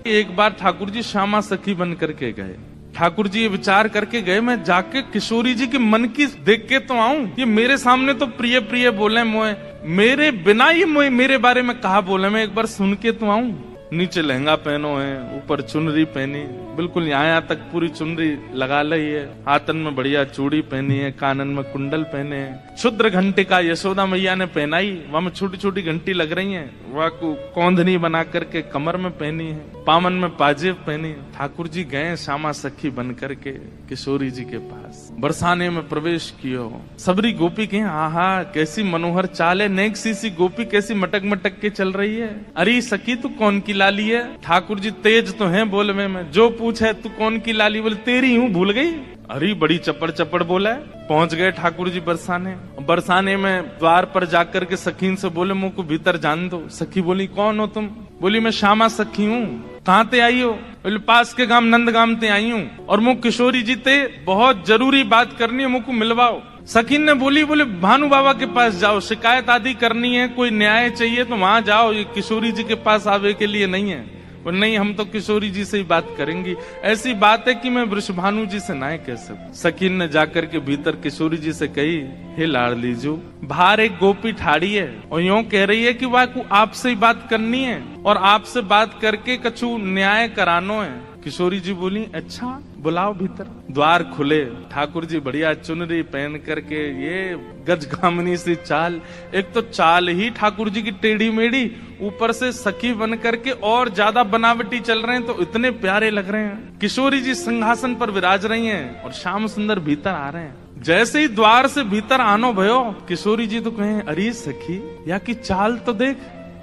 एक बार ठाकुर जी श्यामा सखी बन करके गए। ठाकुर जी ये विचार करके गए, मैं जाके किशोरी जी के मन की देख के तो आऊं। ये मेरे सामने तो प्रिय प्रिय बोले मोए, मेरे बिना ये मोए मेरे बारे में कहा बोले, मैं एक बार सुन के तो आऊं। नीचे लहंगा पहनो है, ऊपर चुनरी पहनी, बिल्कुल यहाँ तक पूरी चुनरी लगा ली है, हाथन में बढ़िया चूड़ी पहनी है, कानन में कुंडल पहने हैं, क्षुद्र घंटे का यशोदा मैया ने पहनाई, वहां में छोटी छोटी घंटी लग रही है, वह कौंधनी बना करके कमर में पहनी है, पामन में पाजेब पहनी। ठाकुर जी गए श्यामा सखी बन करके किशोरी जी के पास, बरसाने में प्रवेश कियो। सबरी गोपी के आहा कैसी मनोहर चाल है, नेक सी गोपी कैसी मटक मटक के चल रही है। अरे सखी तू कौन की लाली है? ठाकुर जी तेज तो हैं बोलवे में, जो पूछे तू कौन की लाली, बोले तेरी हूँ भूल गई। अरे बड़ी चपड़ चपड़ बोला है। पहुंच गए ठाकुर जी बरसाने। बरसाने में द्वार पर जाकर के सखीन से बोले मुझ को भीतर जान दो। सखी बोली कौन हो तुम? बोली मैं श्यामा सखी हूँ। कहाँ ते आई हो? बोले पास के गांव नंदगाम ते आई हूँ और मुझ किशोरी जी ते बहुत जरूरी बात करनी है, मुझको मिलवाओ। सखीन ने बोली भानु बाबा के पास जाओ, शिकायत आदि करनी है, कोई न्याय चाहिए तो वहां जाओ, ये किशोरी जी के पास आवे के लिए नहीं है। और नहीं हम तो किशोरी जी से ही बात करेंगी, ऐसी बात है कि मैं वृषभानु जी से ना कह सकूं। सकीन ने जाकर के भीतर किशोरी जी से कही, हे लाडली जो, बाहर एक गोपी ठाड़ी है और यूं कह रही है कि वह को आपसे ही बात करनी है और आपसे बात करके कछु न्याय करानो है। किशोरी जी बोली अच्छा बुलाओ भीतर। द्वार खुले, ठाकुर जी बढ़िया चुनरी पहन करके, ये गजगामिनी सी चाल, एक तो चाल ही ठाकुर जी की टेढ़ी मेढ़ी, ऊपर से सखी बन करके और ज्यादा बनावटी चल रहे हैं तो इतने प्यारे लग रहे हैं। किशोरी जी सिंहासन पर विराज रही हैं और श्याम सुंदर भीतर आ रहे हैं। जैसे ही द्वार से भीतर आनो भयो, किशोरी जी तो कहें अरे सखी या की चाल तो देख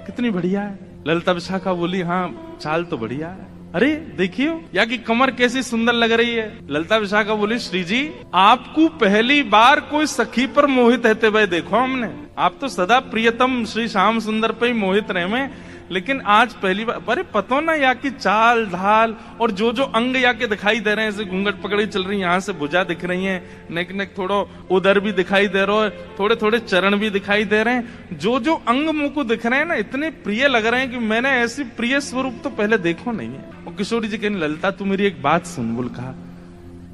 कितनी बढ़िया है। ललिता विशाखा बोली हाँ चाल तो बढ़िया है। अरे देखियो या की कमर कैसी सुंदर लग रही है। ललिता विशाखा बोली श्री जी आपको पहली बार कोई सखी पर मोहित रहते हुए देखो हमने, आप तो सदा प्रियतम श्री श्याम सुंदर पे ही मोहित रहे में, लेकिन आज पहली बार। अरे पतो ना या की चाल ढाल और जो जो अंग या के दिखाई दे रहे हैं, ऐसे घूंघट पकड़ी चल रही है, यहाँ से भुजा दिख रही है, नेक नेक थोड़ा उदर भी दिखाई दे रहा है, थोड़े थोड़े चरण भी दिखाई दे रहे हैं, जो जो अंग मुंह को दिख रहे हैं ना इतने प्रिय लग रहे हैं कि मैंने ऐसी प्रिय स्वरूप तो पहले देखो नहीं है। और किशोरी जी कहने ललिता तू मेरी एक बात सुन। बोल कहा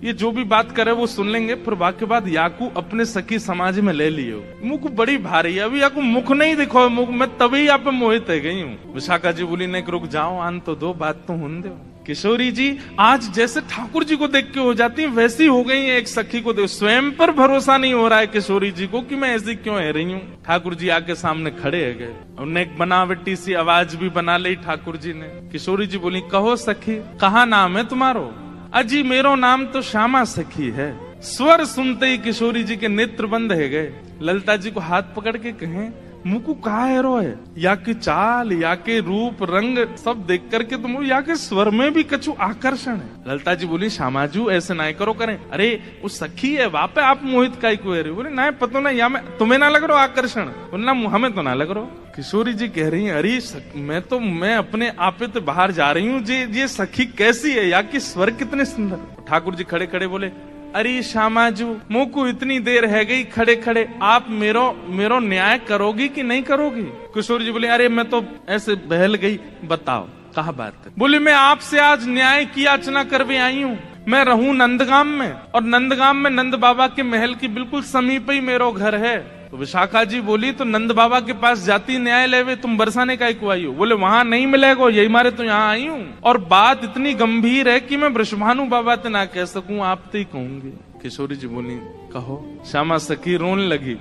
ये जो भी बात करे वो सुन लेंगे, फिर वाक्य बाद याकू अपने सखी समाज में ले लियो। मुख बड़ी भारी है, अभी याकू मुख नहीं दिखो, मुख मैं तभी यहाँ पे मोहित है गई हूँ। विशाखा जी बोली नहीं रुक जाओ, आन तो दो, बात तो होने दो। किशोरी जी आज जैसे ठाकुर जी को देख के हो जाती है वैसी हो गई है, एक सखी को देख। स्वयं पर भरोसा नहीं हो रहा है किशोरी जी को कि मैं ऐसी क्यों है रही हूँ। ठाकुर जी आके सामने खड़े है गए, उन्हें एक बनावटी सी आवाज भी बना ली ठाकुर जी ने। किशोरी जी बोली कहो सखी कहा नाम है तुम्हारो? अजी मेरो नाम तो श्यामा सखी है। स्वर सुनते ही किशोरी जी के नेत्र बंद है गए। ललिता जी को हाथ पकड़ के कहें मुकु कहा हेरो है, या की चाल या के रूप रंग सब देख करके तुम या के स्वर में भी कछु आकर्षण है। ललिता जी बोली श्यामाजू ऐसे ना करो करें, अरे वो सखी है वहां पे आप मोहित का को बोले ना पतो ना या मैं तुम्हें ना लग रहा आकर्षण, बोलना हमें तो ना लग रहा। किशोरी जी कह रही है अरे मैं अपने आपे तो बाहर जा रही हूँ, ये सखी कैसी है या की स्वर कितने सुंदर। ठाकुर जी खड़े खड़े बोले अरे श्यामाजू मुँह को इतनी देर है गई खड़े खड़े, आप मेरो न्याय करोगी कि नहीं करोगी? किशोरी जी बोले अरे मैं तो ऐसे बहल गई, बताओ कहा बात है। बोले मैं आपसे आज न्याय की याचना करवे आई हूँ। मैं रहूं नंदगाम में और नंदगाम में नंद बाबा के महल की बिल्कुल समीप ही मेरो घर है। तो विशाखा जी बोली तो नंद बाबा के पास जाती न्याय लेवे, तुम बरसाने का को आई हो? बोले वहां नहीं मिलेगा, यही मारे तो यहाँ आई हूँ। और बात इतनी गंभीर है कि मैं वृषभानु बाबा ते ना कह सकूं, आप तो ही कहूंगी। किशोरी जी बोली कहो। श्यामा सखी रोने लगी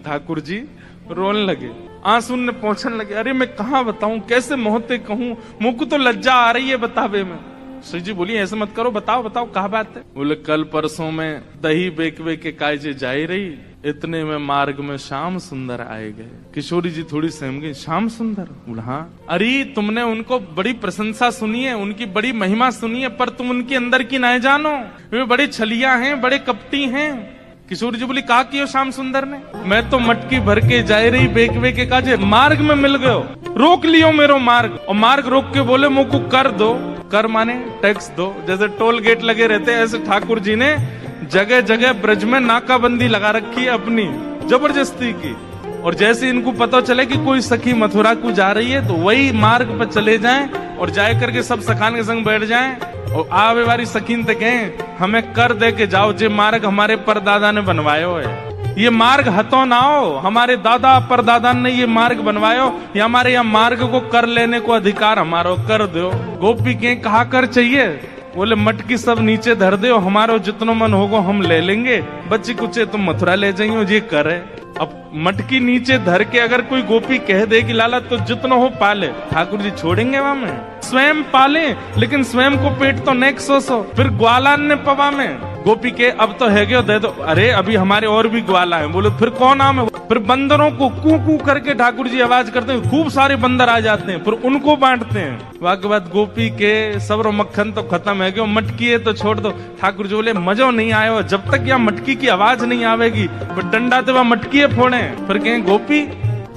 ठाकुर जी रोने लगे, आंसू ने पहुंचने लगे। अरे मैं कहाँ बताऊं, कैसे मोहते कहूं, मुझ को तो लज्जा आ रही है बतावे में। श्री जी बोली ऐसे मत करो, बताओ बताओ कहा बात है। बोले कल परसों में दही बेकवे के कायजे जाई रही, इतने में मार्ग में श्याम सुंदर आए गए। किशोरी जी थोड़ी सहम गई, श्याम सुंदर? हाँ। अरे तुमने उनको बड़ी प्रशंसा सुनी है, उनकी बड़ी महिमा सुनी है, पर तुम उनके अंदर की ना जानो, वे बड़े छलिया हैं, बड़े कपटी हैं। किशोरी जी बोली कहा कियो श्याम सुंदर ने? मैं तो मटकी भर के जाए रही बेकवे के काजे, मार्ग में मिल गयो, रोक लियो मेरो मार्ग। और मार्ग रोक के बोले मुझको कर दो। कर माने टैक्स दो, जैसे टोल गेट लगे रहते ऐसे ठाकुर जी ने जगह जगह ब्रज में नाकाबंदी लगा रखी है अपनी जबरदस्ती की। और जैसे इनको पता चले कि कोई सखी मथुरा को जा रही है तो वही मार्ग पर चले जाएं और जाए करके सब सखान के संग बैठ जाएं और आवे वाली सकीन तक कहें हमें कर दे के जाओ, जे मार्ग हमारे परदादा ने बनवायो है। ये मार्ग हतो ना हो, हमारे दादा परदादा ने ये मार्ग बनवायो, ये हमारे यहाँ मार्ग को कर लेने को अधिकार हमारो, कर दो। गोपी के कहा कर चाहिए, बोले मटकी सब नीचे धर दो, हमारो जितनो मन होगो हम ले लेंगे, बच्ची कुचे तुम मथुरा ले जाइयो, ये करे। अब मटकी नीचे धर के अगर कोई गोपी कह दे कि लाला तो जितना हो पाले, ठाकुर जी छोड़ेंगे वहां में? स्वयं पाले, लेकिन स्वयं को पेट तो नेक सो फिर ग्वाला ने पवा में। गोपी के अब तो है दे दो, अरे अभी हमारे और भी ग्वाला हैं। बोलो फिर कौन नाम है? फिर बंदरों को कू कू करके ठाकुर जी आवाज करते हैं, खूब सारे बंदर आ जाते हैं, फिर उनको बांटते हैं। वाके बाद गोपी के सबरो मक्खन तो खत्म है, क्यों मटकी है तो छोड़ दो। ठाकुर जी बोले मजो नहीं आयो, जब तक यहाँ मटकी की आवाज नहीं आवेगी फिर डंडा तो वह मटकी है फोड़े। फिर कहें गोपी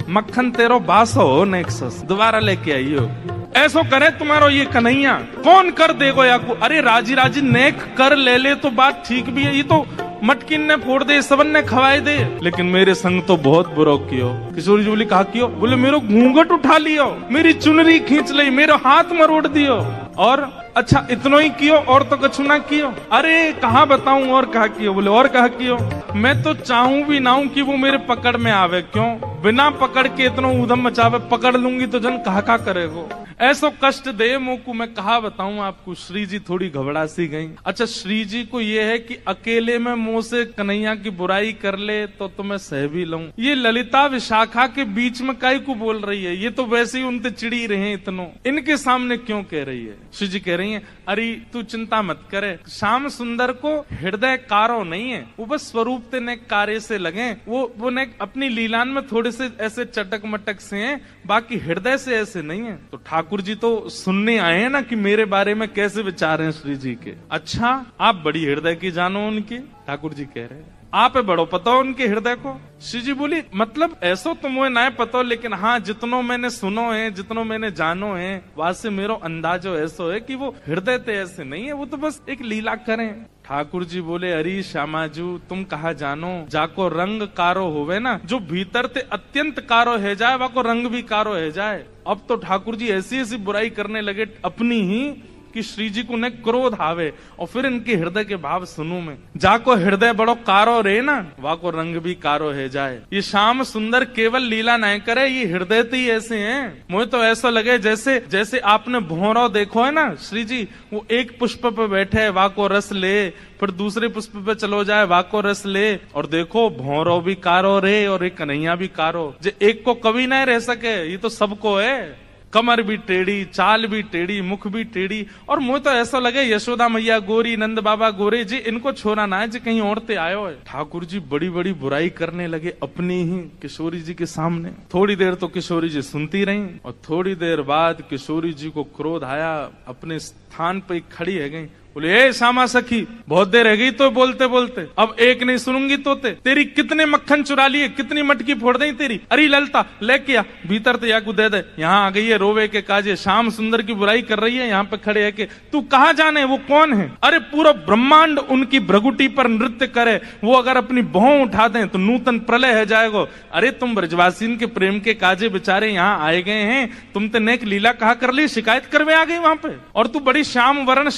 मक्खन तेरो बासो हो नेक्सस, दोबारा लेके आइयो। ऐसो करे तुम्हारो ये कन्हैया, कौन कर देगो या को? अरे राजी राजी नेक कर ले ले तो बात ठीक भी है, ये तो मटकिन ने फोड़ दे, सबन ने खवाए दे, लेकिन मेरे संग तो बहुत बुरो कियो। किशोरी जी बोली कहा कियो? बोले मेरो घूंघट उठा लियो, मेरी चुनरी खींच ली, मेरो हाथ मरोड़ दियो, और अच्छा इतनो ही कियो और तो कछु ना कियो। अरे कहाँ बताऊं और कहा कियो? बोले और कहा कियो? मैं तो चाहूं भी ना हूं कि वो मेरे पकड़ में आवे, क्यों बिना पकड़ के इतना उधम मचावे, पकड़ लूंगी तो जन कहा करेगो। ऐसो कष्ट दे मुझको, मैं कहा बताऊं आपको। श्री जी थोड़ी घबरा सी गई। अच्छा श्री जी को ये है कि अकेले में मुंह से कन्हैया की बुराई कर ले तो मैं सह भी लूं, ये ललिता विशाखा के बीच में काई को बोल रही है? ये तो वैसे ही उनसे चिड़ी रहे, इतनो इनके सामने क्यों कह रही है? श्री जी कह रही है अरे तू चिंता मत करे, श्याम सुंदर को हृदय कारो नहीं है, वो बस स्वरूप ते ने कार्य से लगे, वो ने अपनी लीलान में थोड़े से ऐसे चटक मटक से हैं, बाकी हृदय से ऐसे नहीं है। तो ठाकुर जी तो सुनने आए हैं ना कि मेरे बारे में कैसे विचार हैं श्री जी के। अच्छा आप बड़ी हृदय की जानो उनकी? ठाकुर जी कह रहे हैं आप बड़ो पता हो उनके हृदय को। श्री जी बोली मतलब ऐसो तो मुझे ना पता, लेकिन हाँ जितनो मैंने सुनो है, जितनो मैंने जानो है, वहां से मेरो अंदाजो ऐसो है कि वो हृदय ते ऐसे नहीं है, वो तो बस एक लीला करें। ठाकुर जी बोले अरे श्यामाजू तुम कहा जानो, जाको रंग कारो होवे ना, जो भीतर ते अत्यंत कारो है जाए वाको रंग भी कारो है जाए। अब तो ठाकुर जी ऐसी ऐसी बुराई करने लगे अपनी ही कि श्री जी को न क्रोध आवे, और फिर इनके हृदय के भाव सुनू मैं। जाको हृदय बड़ो कारो रे ना, वाको रंग भी कारो है जाए। ये श्याम सुंदर केवल लीला नहीं करे, ये हृदय तो ही ऐसे हैं। मुझे तो ऐसा लगे जैसे जैसे आपने भौरो देखो है ना, श्री जी वो एक पुष्प पे बैठे है, वाको रस ले, फिर दूसरे पुष्प पे चलो जाए, वाको रस ले, और देखो भौरो भी कारो रे और एक कन्हैया भी कारो। जे एक को कभी नहीं रह सके, ये तो सबको है। कमर भी टेढ़ी, चाल भी टेढ़ी, मुख भी टेढ़ी, और मुझे तो ऐसा लगे यशोदा मैया गोरी, नंद बाबा गोरे जी, इनको छोरा ना है जी कहीं और ते आयो है। ठाकुर जी बड़ी बड़ी बुराई करने लगे अपनी ही किशोरी जी के सामने। थोड़ी देर तो किशोरी जी सुनती रही, और थोड़ी देर बाद किशोरी जी को क्रोध आया, अपने स्थान पे खड़ी है गई। बोले ए श्यामा सखी बहुत देर रह गई तो बोलते बोलते, अब एक नहीं सुनूंगी तो तेरी कितने मक्खन चुरा लिए, कितनी मटकी फोड़ दी तेरी। अरे ललता लेके आ भीतर तो या को दे दे, यहाँ आ गई है रोवे के काजे, श्याम सुंदर की बुराई कर रही है, यहाँ पे खड़े है के तू कहाँ जाने वो कौन है? अरे पूरा ब्रह्मांड उनकी भ्रगुटी पर नृत्य करे, वो अगर अपनी भौं उठा दें तो नूतन प्रलय है जाएगा। अरे तुम ब्रजवासीन के प्रेम के काजे बेचारे यहाँ आए गए हैं, तुम तो नेक लीला कहा कर ली, शिकायत करवे आ गई वहां पे, और तू बड़ी श्याम वरण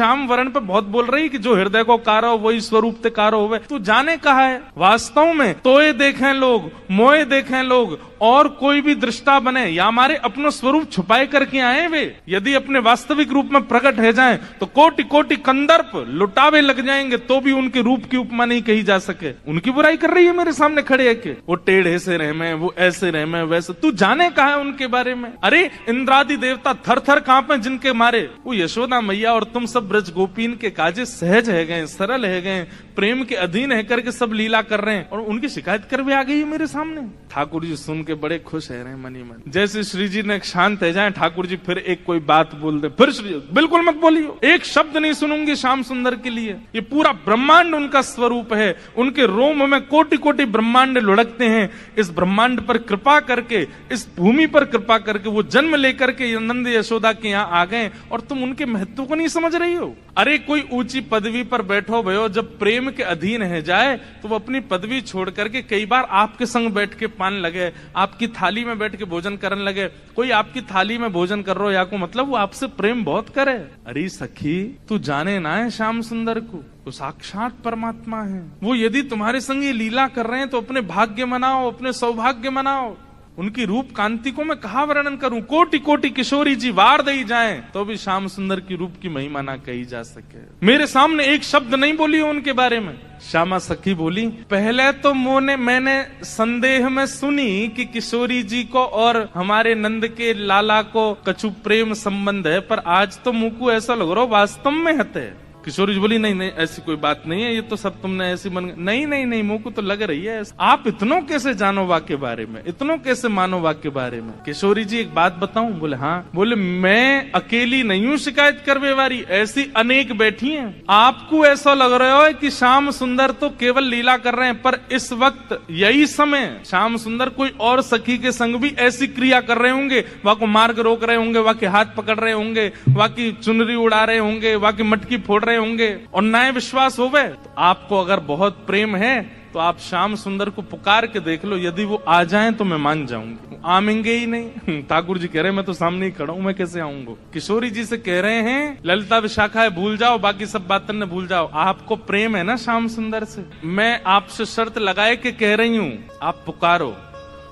श्याम वरण पे बहुत बोल रही कि जो हृदय को कारो वही स्वरूप ते कारो होवे। तू जाने कहा है वास्तव में तोए देखें लोग, मोए देखें लोग, और कोई भी दृष्टा बने या हमारे अपना स्वरूप छुपाए करके आए वे, यदि अपने वास्तविक रूप में प्रकट है जाएं तो कोटि कोटि कंदर्प लुटावे लग जाएंगे, तो भी उनके रूप की उपमा नहीं कही जा सके। उनकी बुराई कर रही है मेरे सामने खड़े है के वो टेढ़े से रह में, वो ऐसे रह में, वैसे। तू जाने कहा है उनके बारे में? अरे इंद्रादि देवता थर थर कांपे जिनके मारे, वो यशोदा मैया और तुम सब ब्रज गोपीन के काजे सहज है गए, सरल है गए, प्रेम के अधीन है करके सब लीला कर रहे हैं, और उनकी शिकायत कर भी आ गई है मेरे सामने। ठाकुर जी सुन के बड़े खुश है रहे मनी मन। जैसे श्री जी ने शांत है जाए, ठाकुर जी फिर एक कोई बात बोल दे, फिर श्री जी बिल्कुल मत बोलियो, एक शब्द नहीं सुनूंगी श्याम सुंदर के लिए। ये पूरा ब्रह्मांड उनका स्वरूप है, उनके रोम में कोटि कोटि ब्रह्मांड लुढ़कते हैं। इस ब्रह्मांड पर कृपा करके, इस भूमि पर कृपा करके वो जन्म लेकर के नंद यशोदा के यहाँ आ गए, और तुम उनके महत्व को नहीं समझ रही हो। हो? अरे कोई ऊंची पदवी पर बैठो भयो, जब प्रेम के अधीन है जाए तो वो अपनी पदवी छोड़ करके कई बार आपके संग बैठ के पान लगे, आपकी थाली में बैठ के भोजन करने लगे। कोई आपकी थाली में भोजन कर रहा या को मतलब वो आपसे प्रेम बहुत करे। अरे सखी तू जाने ना है श्याम सुंदर को, तो साक्षात परमात्मा है वो। यदि तुम्हारे संग ये लीला कर रहे हैं तो अपने भाग्य मनाओ, अपने सौभाग्य मनाओ। उनकी रूप कांति को मैं कहा वर्णन करूं, कोटि कोटि किशोरी जी वार दई जाएं तो भी श्याम सुंदर की रूप की महिमा ना कही जा सके। मेरे सामने एक शब्द नहीं बोली उनके बारे में। श्यामा सखी बोली, पहले तो मैंने संदेह में सुनी कि किशोरी जी को और हमारे नंद के लाला को कछु प्रेम संबंध है, पर आज तो मुंह को ऐसा लग रहा वास्तव में हते। किशोरी जी बोली, नहीं नहीं ऐसी कोई बात नहीं है, ये तो सब तुमने ऐसी मन नहीं नहीं नहीं मुंह को तो लग रही है। आप इतनों कैसे जानो वाक्य बारे में, इतनों कैसे मानो वाक्य बारे में? किशोरी जी एक बात बताऊं? बोले हाँ। बोले मैं अकेली नहीं हूँ शिकायत करवे वाली, ऐसी अनेक बैठी हैं। आपको ऐसा लग रहा है कि श्याम सुंदर तो केवल लीला कर रहे हैं, पर इस वक्त यही समय श्याम सुंदर कोई और सखी के संग भी ऐसी क्रिया कर रहे होंगे, वहां को मार्ग रोक रहे होंगे, वहां के हाथ पकड़ रहे होंगे, वहां की चुनरी उड़ा रहे होंगे, वहां की मटकी फोड़ होंगे, और नए विश्वास होवे तो आपको अगर बहुत प्रेम है तो आप श्याम सुंदर को पुकार के देख लो, यदि वो आ जाएं तो मैं मान जाऊंगी। आमेंगे ही नहीं। ठाकुर जी कह रहे हैं मैं तो सामने ही खड़ा हूं, मैं कैसे आऊंगा? किशोरी जी से कह रहे हैं ललिता विशाखा है भूल जाओ, बाकी सब बातें न भूल जाओ। आपको प्रेम है ना श्याम सुंदर से, मैं आपसे शर्त लगाए के कह रही हूं आप पुकारो,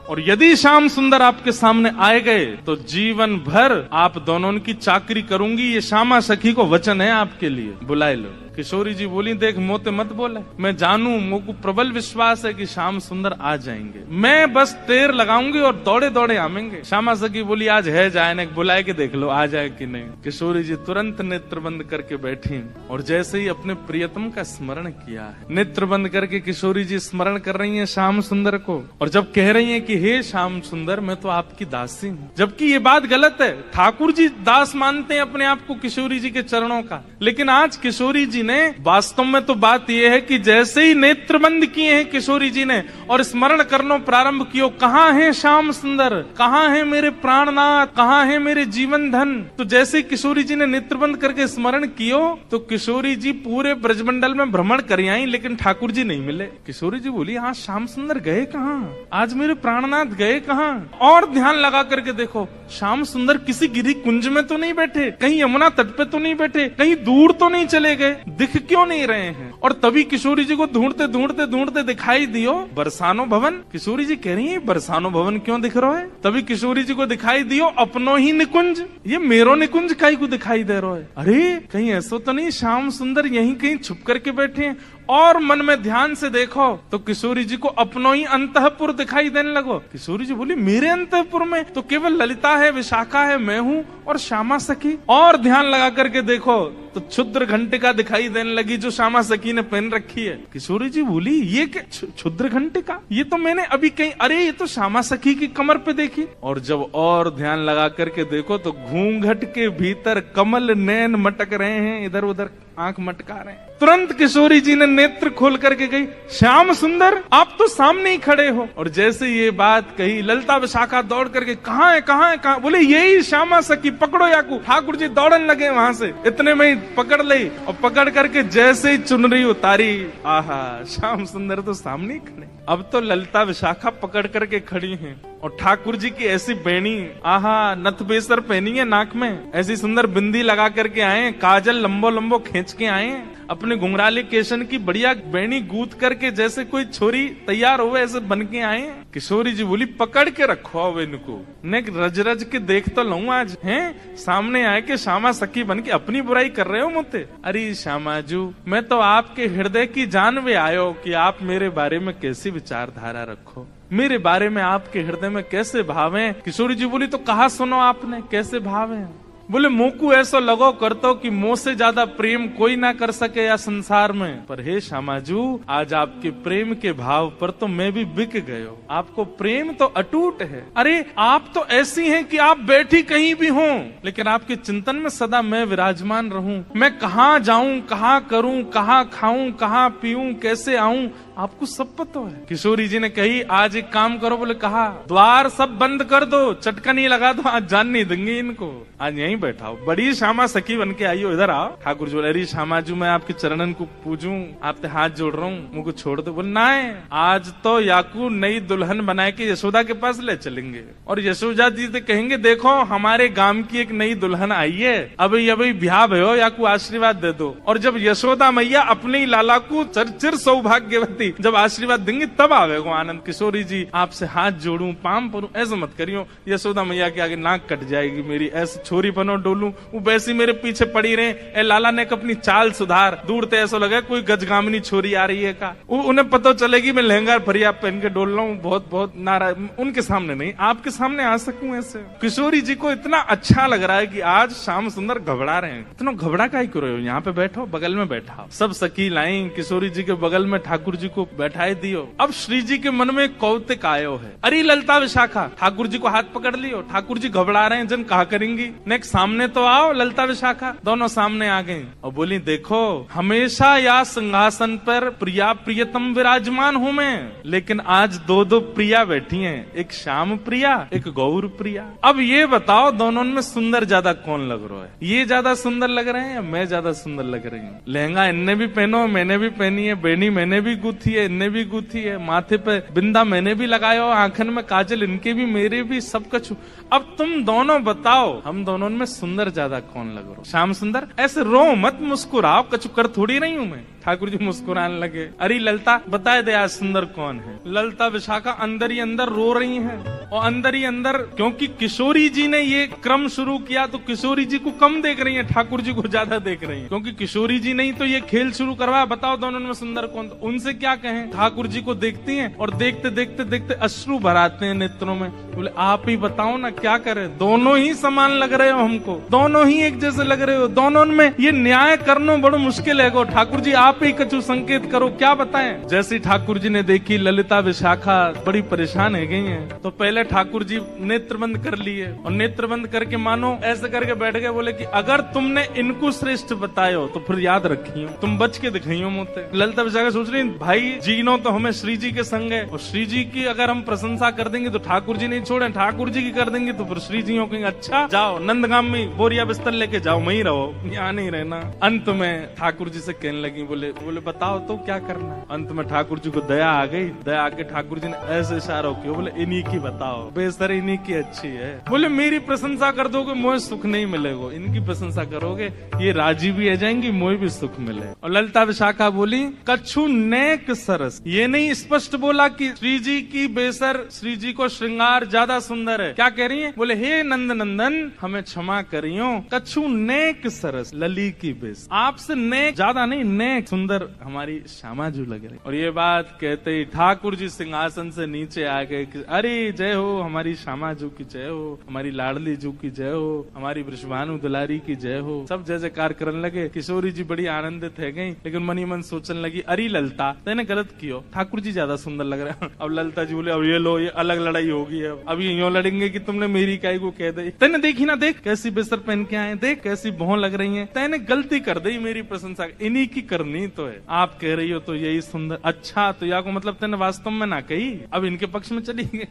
और यदि श्याम सुंदर आपके सामने आए गए तो जीवन भर आप दोनों की चाकरी करूंगी। ये श्यामा सखी को वचन है आपके लिए, बुलाए लो। किशोरी जी बोली, देख मोते मत बोले, मैं जानू, मुझको प्रबल विश्वास है कि श्याम सुंदर आ जाएंगे, मैं बस तेर लगाऊंगी और दौड़े दौड़े आमेंगे। श्यामा सखी बोली, आज है जाए ना, बुलाए के देख लो आ जाए कि नहीं। किशोरी जी तुरंत नेत्र बंद करके बैठी और जैसे ही अपने प्रियतम का स्मरण किया है, नेत्र बंद करके किशोरी जी स्मरण कर रही है श्याम सुंदर को, और जब कह रही है कि हे श्याम सुंदर मैं तो आपकी दासी हूँ, जबकि ये बात गलत है। ठाकुर जी दास मानते हैं अपने आप को किशोरी जी के चरणों का, लेकिन आज किशोरी जी ने वास्तव में तो बात यह है कि जैसे ही नेत्र बंद किए हैं किशोरी जी ने और स्मरण करना प्रारंभ किया, कहाँ है श्याम सुंदर, कहाँ है मेरे प्राणनाथ, कहाँ है मेरे जीवन धन। तो जैसे किशोरी जी ने नेत्र बंद करके स्मरण कियो तो किशोरी जी पूरे ब्रजमंडल में भ्रमण कर आई, लेकिन ठाकुर जी नहीं मिले। किशोरी जी बोली, हाँ श्याम सुंदर गए कहाँ, आज मेरे प्राणनाथ गए कहाँ? और ध्यान लगा करके देखो, श्याम सुंदर किसी गिरी कुंज में तो नहीं बैठे, कहीं यमुना तट पे तो नहीं बैठे, कहीं दूर तो नहीं चले गए, दिख क्यों नहीं रहे हैं? और तभी किशोरी जी को ढूंढते ढूंढते ढूंढते दिखाई दियो बरसानो भवन। किशोरी जी कह रही है बरसानो भवन क्यों दिख रहा है? तभी किशोरी जी को दिखाई दियो अपनो ही निकुंज, ये मेरो निकुंज काई को दिखाई दे रहा है। अरे कहीं ऐसा तो नहीं श्याम सुंदर यहीं कहीं छुप करके बैठे हैं? और मन में ध्यान से देखो तो किशोरी जी को अपनो ही अंतःपुर दिखाई देने लगो। किशोरी जी बोली, मेरे अंतःपुर में तो केवल ललिता है, विशाखा है, मैं हूँ और श्यामा सखी। और ध्यान लगा करके देखो तो क्षुद्र घंटिका दिखाई देने लगी जो श्यामा सखी ने पहन रखी है। किशोरी जी बोली, ये क्या क्षुद्र घंटिका? ये तो मैंने अभी कहीं, अरे ये तो श्यामा सखी की कमर पे देखी। और जब और ध्यान लगा करके देखो तो घूंघट के भीतर कमल नैन मटक रहे हैं, इधर उधर आंख मटका रहे हैं। तुरंत किशोरी जी ने नेत्र खोल करके गई, श्याम सुंदर आप तो सामने ही खड़े हो। और जैसे ये बात कही ललिता विशाखा दौड़ करके, कहाँ है कहाँ है कहाँ? बोले यही श्यामा सखी, पकड़ो याकू। ठाकुर जी दौड़न लगे वहां से, इतने में ही पकड़ ली और पकड़ करके जैसे ही चुनरी उतारी, आहा श्याम सुंदर तो सामने ही खड़े। अब तो ललिता विशाखा पकड़ करके खड़ी हैं और ठाकुर जी की ऐसी बेणी, आहा नथ बेसर पहनी है नाक में, ऐसी सुंदर बिंदी लगा करके आए, काजल लंबो लंबो खींच के आए, अपने घुंघराले केशन की बढ़िया बेणी गूंथ करके जैसे कोई छोरी तैयार हो ऐसे बन के आए। किशोरी जी बोली, पकड़ के रखो अब इनको, ने रज रज के देख तो लूं आज हैं, सामने आए के श्यामा सखी बन के अपनी बुराई कर रहे हो मुझे। अरे श्यामाजू मैं तो आपके हृदय की जान में आयो कि आप मेरे बारे में कैसी विचारधारा रखो, मेरे बारे में आपके हृदय में कैसे भाव है। किशोरी जी बोली, तो कहा सुनो आपने कैसे भाव है? बोले मुंह को ऐसा लगो करतो कि मुंह से ज्यादा प्रेम कोई ना कर सके या संसार में, पर हे श्यामाजू आज आपके प्रेम के भाव पर तो मैं भी बिक गयो। आपको प्रेम तो अटूट है। अरे आप तो ऐसी हैं कि आप बैठी कहीं भी हो लेकिन आपके चिंतन में सदा मैं विराजमान रहूं। मैं कहाँ जाऊं, कहाँ करूं, कहाँ खाऊं, कहाँ पीऊं, कैसे आऊं, आपको सब पता है। किशोरी जी ने कही, आज एक काम करो। बोले कहा, द्वार सब बंद कर दो, चटकनी लगा दो, आज जान नहीं देंगे इनको, आज यहीं बैठाओ, बड़ी श्यामा सखी बन के आई हो, इधर आओ। ठाकुर जी बोले अरे श्यामा जी मैं आपके चरणन को पूजूं, आपसे हाथ जोड़ रहा हूँ, मुझको छोड़ दो। बोले ना, आज तो याकू नई दुल्हन बना के यशोदा के पास ले चलेंगे और यशोदा जी से कहेंगे देखो हमारे गांव की एक नई दुल्हन आई है, अभी अभी ब्याह भयो, याकू आशीर्वाद दे दो। और जब यशोदा मैया अपने ही लाला को चिर सौभाग्यवती जब आशीर्वाद देंगे तब आवेगो आनंद। किशोरी जी आपसे हाथ जोड़ूं, पाम परूं, ऐसा मत करियो। यशोदा मैया के आगे नाक कट जाएगी मेरी, ऐसे छोरी बनो डोलूं, वो वैसी मेरे पीछे पड़ी रहे। ए लाला ने अपनी चाल सुधार, दूर से ऐसा लगा कोई गजगामिनी छोरी आ रही है का। उन्हें पता चलेगी मैं लहंगा फरिया पहन के डोल रहा हूँ, बहुत बहुत नाराज। उनके सामने नहीं, आपके सामने आ सकूं ऐसे। किशोरी जी को इतना अच्छा लग रहा है कि आज श्याम सुंदर घबरा रहे हैं। इतना घबरा काहे क्यों रहे हो, यहाँ पे बैठो, बगल में बैठा। सब सखी लाई किशोरी जी के बगल में ठाकुर जी को बैठाए दियो। अब श्री जी के मन में कौतिक आयो है, अरे ललता विशाखा, ठाकुर जी को हाथ पकड़ लियो। ठाकुर जी घबरा रहे हैं, जन कहा करेंगी, नेक्स्ट सामने तो आओ। ललता विशाखा दोनों सामने आ गई और बोली देखो हमेशा या सिंहासन पर प्रिया प्रियतम विराजमान हूँ मैं, लेकिन आज दो दो प्रिया बैठी हैं, एक श्याम प्रिया एक गौर प्रिया। अब ये बताओ दोनों में सुंदर ज्यादा कौन लग रहा है? ये ज्यादा सुंदर लग रहे हैं या मैं ज्यादा सुंदर लग रही हूँ? लहंगा इनने भी पहनो, मैंने भी पहनी है, बेनी मैंने भी गुथी है, इनने भी गुथी है, माथे पे बिंदा मैंने भी लगाया, आंखन में काजल इनके भी मेरे भी, सब कुछ। अब तुम दोनों बताओ हम दोनों में सुंदर ज्यादा कौन लग रहा हो? श्याम सुंदर ऐसे रो मत, मुस्कुराओ, कछु कर थोड़ी नहीं हूं मैं। ठाकुर जी मुस्कुराने लगे, अरे ललता बताए दे आज सुंदर कौन है। ललता विशाखा अंदर ही अंदर रो रही हैं और अंदर ही अंदर, क्योंकि किशोरी जी ने ये क्रम शुरू किया तो किशोरी जी को कम देख रही है, ठाकुर जी को ज्यादा देख रही है, क्योंकि किशोरी जी नहीं तो ये खेल शुरू करवाया। बताओ दोनों में सुंदर कौन? उनसे क्या कहें, ठाकुर जी को देखती हैं और देखते देखते देखते अश्रु भराते हैं नेत्रों में। बोले आप ही बताओ ना क्या करें, दोनों ही समान लग रहे हो हमको, दोनों ही एक जैसे लग रहे हो, दोनों में ये न्याय करना बड़ा मुश्किल है। ठाकुर जी आप ही कछु संकेत करो, क्या बताएं? जैसे ठाकुर जी ने देखी ललिता विशाखा बड़ी परेशान है गई है, तो पहले ठाकुर जी नेत्र बंद कर लिए और नेत्र बंद करके मानो ऐसे करके बैठ गए। बोले कि अगर तुमने इनको श्रेष्ठ बतायो तो फिर याद रखियो, तुम बच के दिखाइयो मोते। ललिता विशाखा सोच रही भाई जीनो तो हमें श्री जी के संग है, और श्री जी की अगर हम प्रशंसा कर देंगे तो ठाकुर जी नहीं छोड़े, ठाकुर जी की कर देंगे तो फिर श्री जी हो कहेंगे अच्छा जाओ नंदगाम में बोरिया बिस्तर लेके जाओ, वहीं रहो, यहाँ नहीं रहना। अंत में ठाकुर जी से कहने लगी, बोले बताओ तो क्या करना है? अंत में ठाकुर जी को दया आ गई, दया आके ठाकुर जी ने ऐसे इशारा किया, बोले इन्हीं की बताओ, बेसर इन्हीं की अच्छी है। बोले मेरी प्रशंसा कर दोगे मुझे सुख नहीं मिलेगा, इनकी प्रशंसा करोगे ये राजी भी आ जाएंगी, मुझे भी सुख मिले। और ललिता विशाखा बोली कछु नेक सरस, ये नहीं स्पष्ट बोला कि श्री जी की बेसर, श्री जी को श्रृंगार ज्यादा सुंदर है। क्या कह रही है? बोले हे नंद नंदन हमें क्षमा करियो, कछु नेक सरस लली की बेस, आपसे नेक ज्यादा नहीं, नेक सुंदर हमारी श्यामा जी लग रही। और ये बात कहते ही ठाकुर जी सिंहासन से नीचे आ गए कि अरे जय हो हमारी श्यामा जी की जय हो, हमारी लाडली जी की जय हो, हमारी वृषभानु दुलारी की जय हो। सब जय जयकार करने लगे। किशोरी जी बड़ी आनंदित है गई, लेकिन मनी मन सोचने लगी अरे ललता तेने गलत कियो, ठाकुर जी ज्यादा सुंदर लग रहे हैं। अब ललता जी बोले अब ये लो, ये अलग लड़ाई होगी, अब ये यूं लड़ेंगे कि तुमने मेरी काई को कह दी, तेने देखी ना, देख कैसी बेसर पहन के आए, देख कैसी भौं लग रही है, तेने गलती कर दी, मेरी प्रशंसा इन्हीं की करनी तो है, आप कह रही हो तो यही सुंदर। अच्छा तो या को मतलब तेने वास्तव में ना कही, अब इनके पक्ष में चली गई।